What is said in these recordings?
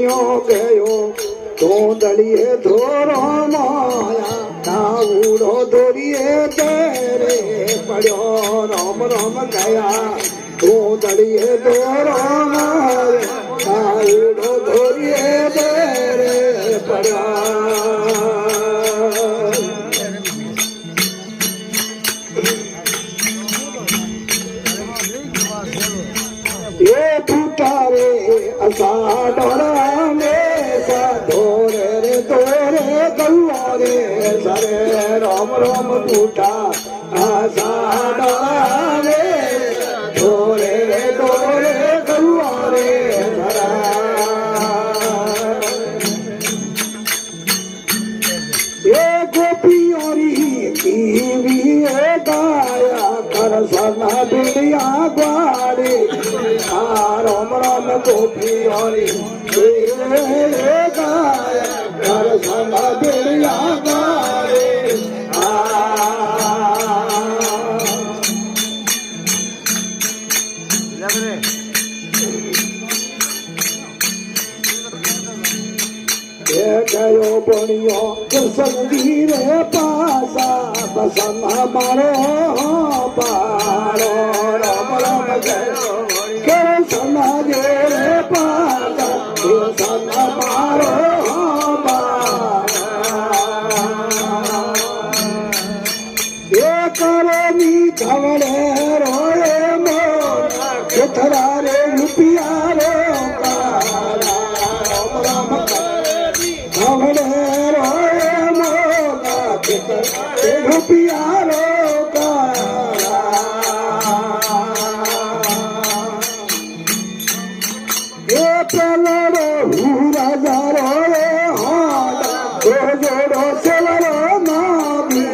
પણિયો ગયો ધોંધળીએ ધોરો માયા નાવડો દોરીએ તેરે પડ્યો રામ રામ ગયા ધોંધળીએ ધોરો માયા નાવડો દોરીએ તેરે પડ્યા ये पुकारे असाडोरा में साडोरे रे दोरे गल्लारे सरे राम राम पुटा असाडोरा में दोरे रे दोरे गल्लारे ये गोपियोरी कीवी गाया कर सना बिटिया ग्वाड़े राम राम गोपियोरी गाया कर सना बिटिया ग्वाड़े गयो बनियो संगीर पासा बसन मारो पारो राम राम गयो के सना गे पासा के सना मारो ये करो नी धवड़े रोए मोरा केथरा रे रुपिया रो प्यारो ये पलरो हुरा जारो जोड़ो सेवरो नामी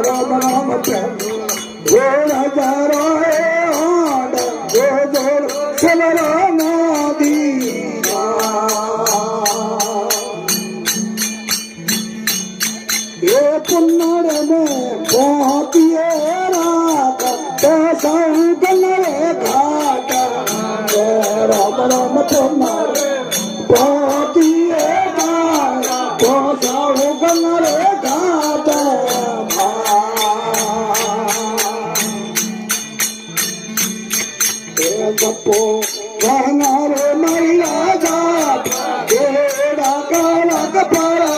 राम राम जोड़ा जारो जोड़ो सेवरो नादी ये पुन्नड़ में पहुँचिए रात कैसाऊ गलरे घाट राम राम पुन्नड़ पहुँचिए रात कैसाऊ गलरे घाट गप्पो गहना रे मैया घाट केड़ा काला कपारा